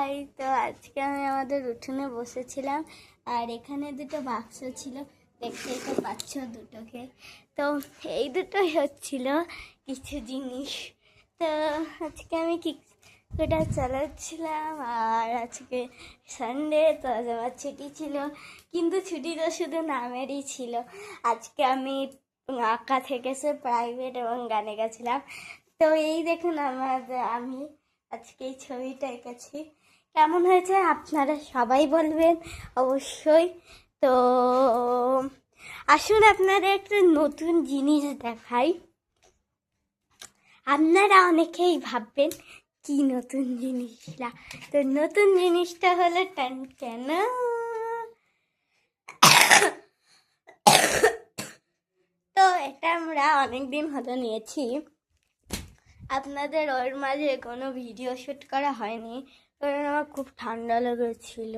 High. তো আজকে আমি আমাদের উঠোনে বসেছিলাম আর এখানে দুটো বাক্স ছিল, দেখতে তো পাচ্ছ দুটোকে। তো এই দুটোই হচ্ছিল কিছু জিনিস। তো আজকে আমি কিকটা চালাচ্ছিলাম আর আজকে সানডে, তো আজ আমার ছুটি ছিল, কিন্তু ছুটি তো শুধু নামেরই ছিল। আজকে আমি আঁকা থেকে প্রাইভেট এবং গানে গেছিলাম। তো এই দেখুন আমি আজকে এই ছবিটা এঁকেছি। কেমন হয়েছে আপনারা সবাই বলবেন অবশ্যই। তো আসুন আপনারা একটা নতুন জিনিস দেখাই। আপনারা অনেকেই ভাববেন কি নতুন জিনিসটা। তো নতুন জিনিসটা হলো কেন তো এটা আমরা অনেকদিন হলো নিয়েছি, আপনাদের ওর মাঝে কোনো ভিডিও শ্যুট করা হয়নি কারণ আমার খুব ঠান্ডা লেগেছিল।